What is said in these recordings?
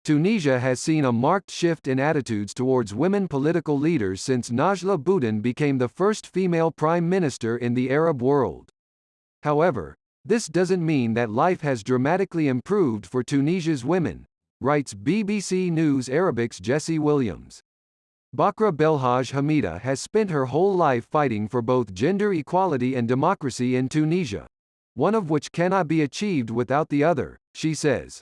Tunisia has seen a marked shift in attitudes towards women political leaders since Najla Bouden became the first female prime minister in the Arab world. However, this doesn't mean that life has dramatically improved for Tunisia's women, writes BBC News Arabic's Jesse Williams. Bakra Belhaj Hamida has spent her whole life fighting for both gender equality and democracy in Tunisia, one of which cannot be achieved without the other, she says.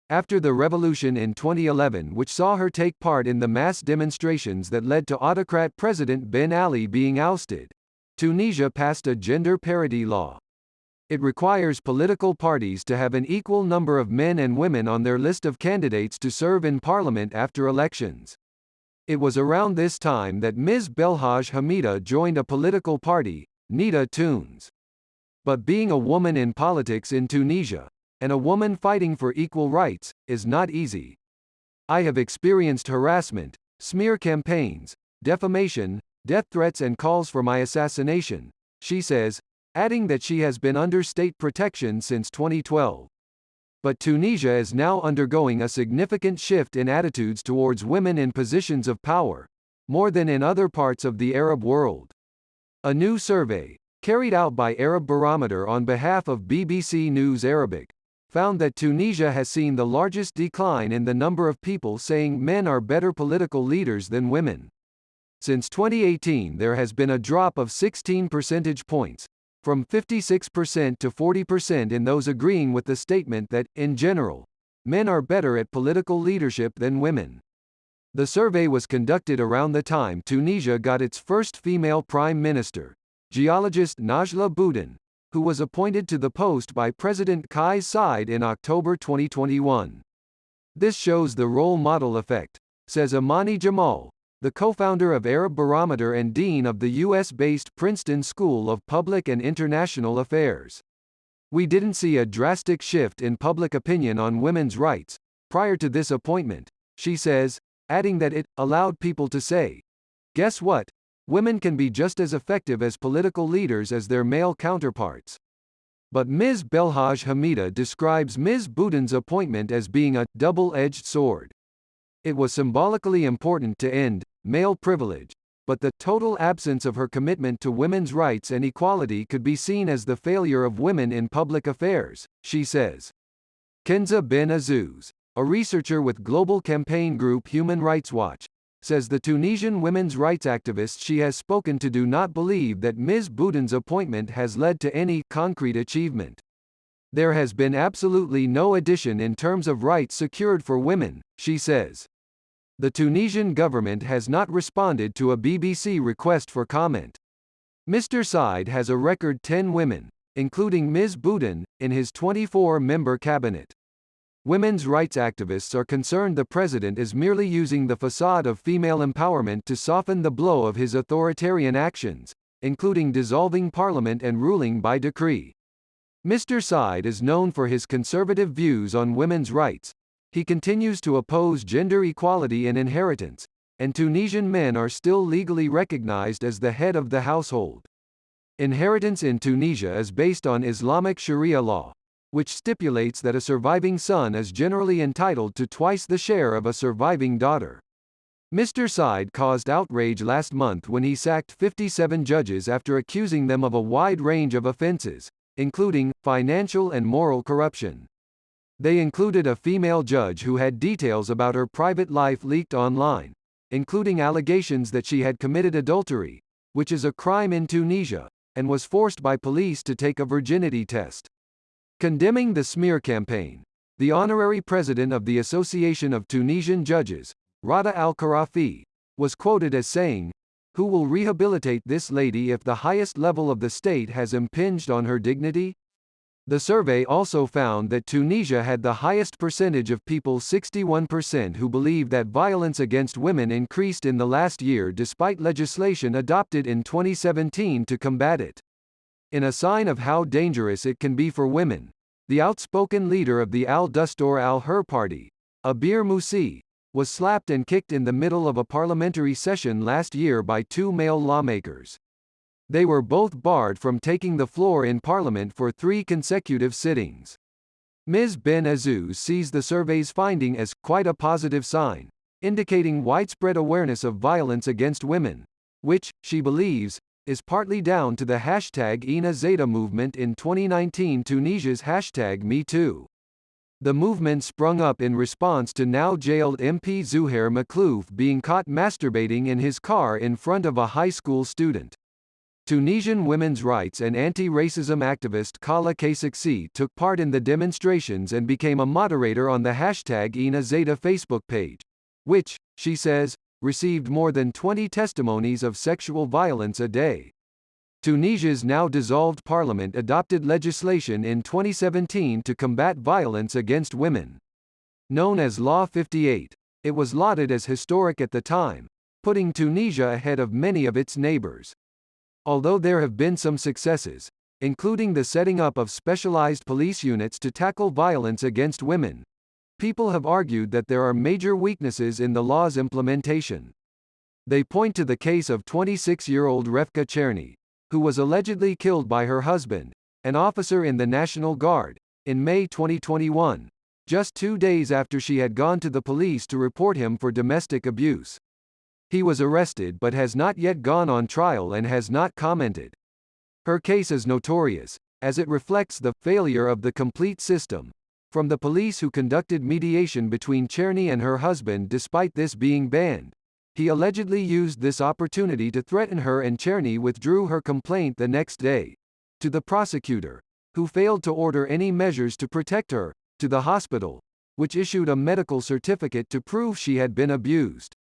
After the revolution in 2011, which saw her take part in the mass demonstrations that led to autocrat President Ben Ali being ousted, Tunisia passed a gender parity law. It requires political parties to have an equal number of men and women on their list of candidates to serve in parliament after elections. It was around this time that Ms. Belhaj Hamida joined a political party, Nida Tunes. But being a woman in politics in Tunisia, and a woman fighting for equal rights, is not easy. I have experienced harassment, smear campaigns, defamation, death threats and calls for my assassination, she says, adding that she has been under state protection since 2012. But Tunisia is now undergoing a significant shift in attitudes towards women in positions of power, more than in other parts of the Arab world. A new survey, carried out by Arab Barometer on behalf of BBC News Arabic, found that Tunisia has seen the largest decline in the number of people saying men are better political leaders than women. Since 2018, there has been a drop of 16 percentage points, from 56% to 40% in those agreeing with the statement that, in general, men are better at political leadership than women. The survey was conducted around the time Tunisia got its first female prime minister, geologist Najla Bouden, who was appointed to the post by President Kais Saied in October 2021. This shows the role model effect, says Amani Jamal, the co-founder of Arab Barometer and dean of the US-based Princeton School of Public and International Affairs. We didn't see a drastic shift in public opinion on women's rights prior to this appointment, she says, adding that it allowed people to say, "Guess what? Women can be just as effective as political leaders as their male counterparts." But Ms. Belhaj Hamida describes Ms. Bouden's appointment as being a double-edged sword. It was symbolically important to end male privilege, but the total absence of her commitment to women's rights and equality could be seen as the failure of women in public affairs, she says. Kenza Ben Azouz, a researcher with global campaign group Human Rights Watch, says the Tunisian women's rights activists she has spoken to do not believe that Ms. Bouden's appointment has led to any concrete achievement. There has been absolutely no addition in terms of rights secured for women, she says. The Tunisian government has not responded to a BBC request for comment. Mr. Saied has a record 10 women, including Ms. Bouden, in his 24-member cabinet. Women's rights activists are concerned the president is merely using the facade of female empowerment to soften the blow of his authoritarian actions, including dissolving parliament and ruling by decree. Mr. Saied is known for his conservative views on women's rights. He continues to oppose gender equality in inheritance, and Tunisian men are still legally recognized as the head of the household. Inheritance in Tunisia is based on Islamic Sharia law, which stipulates that a surviving son is generally entitled to twice the share of a surviving daughter. Mr. Saied caused outrage last month when he sacked 57 judges after accusing them of a wide range of offenses, including financial and moral corruption. They included a female judge who had details about her private life leaked online, including allegations that she had committed adultery, which is a crime in Tunisia, and was forced by police to take a virginity test. Condemning the smear campaign, the honorary president of the Association of Tunisian Judges, Rada Al-Karafi, was quoted as saying, "Who will rehabilitate this lady if the highest level of the state has impinged on her dignity?" The survey also found that Tunisia had the highest percentage of people, 61%, who believe that violence against women increased in the last year despite legislation adopted in 2017 to combat it. In a sign of how dangerous it can be for women, the outspoken leader of the Al-Dustur al-Hur party, Abir Moussi, was slapped and kicked in the middle of a parliamentary session last year by two male lawmakers. They were both barred from taking the floor in parliament for 3 consecutive sittings. Ms. Ben Azouz sees the survey's finding as quite a positive sign, indicating widespread awareness of violence against women, which, she believes, is partly down to the hashtag Ina Zeta movement in 2019 Tunisia's hashtag #MeToo. The movement sprung up in response to now jailed MP Zuhair Maklouf being caught masturbating in his car in front of a high school student. Tunisian women's rights and anti-racism activist Kala Kasaksi took part in the demonstrations and became a moderator on the hashtag Ina Zeta Facebook page, which, she says, received more than 20 testimonies of sexual violence a day. Tunisia's now dissolved parliament adopted legislation in 2017 to combat violence against women. Known as Law 58, it was lauded as historic at the time, putting Tunisia ahead of many of its neighbors. Although there have been some successes, including the setting up of specialized police units to tackle violence against women, people have argued that there are major weaknesses in the law's implementation. They point to the case of 26-year-old Refka Cherny, who was allegedly killed by her husband, an officer in the National Guard, in May 2021, just 2 days after she had gone to the police to report him for domestic abuse. He was arrested but has not yet gone on trial and has not commented. Her case is notorious, as it reflects the failure of the complete system, from the police who conducted mediation between Cherny and her husband despite this being banned. He allegedly used this opportunity to threaten her, and Cherny withdrew her complaint the next day. To the prosecutor, who failed to order any measures to protect her, to the hospital, which issued a medical certificate to prove she had been abused.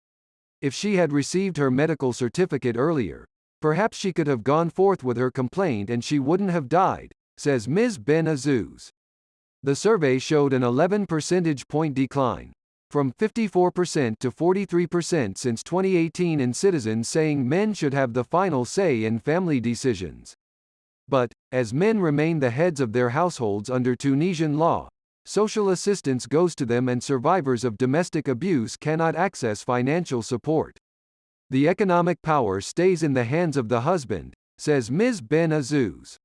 If she had received her medical certificate earlier, perhaps she could have gone forth with her complaint and she wouldn't have died, says Ms. Ben Azouz. The survey showed an 11 percentage point decline, from 54% to 43% since 2018 in citizens saying men should have the final say in family decisions. But, as men remain the heads of their households under Tunisian law, social assistance goes to them and survivors of domestic abuse cannot access financial support. The economic power stays in the hands of the husband, says Ms. Ben Azouz.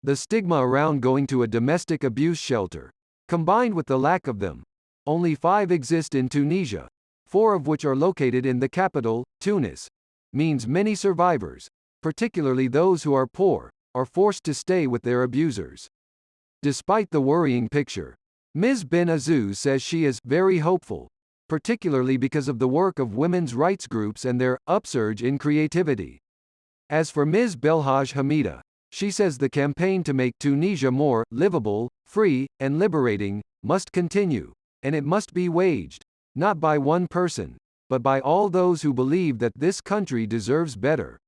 The stigma around going to a domestic abuse shelter, combined with the lack of them, only 5 exist in Tunisia, 4 of which are located in the capital, Tunis, means many survivors, particularly those who are poor, are forced to stay with their abusers. Despite the worrying picture, Ms. Ben Azouz says she is very hopeful, particularly because of the work of women's rights groups and their upsurge in creativity. As for Ms. Belhaj Hamida, she says the campaign to make Tunisia more livable, free, and liberating must continue, and it must be waged, not by one person, but by all those who believe that this country deserves better.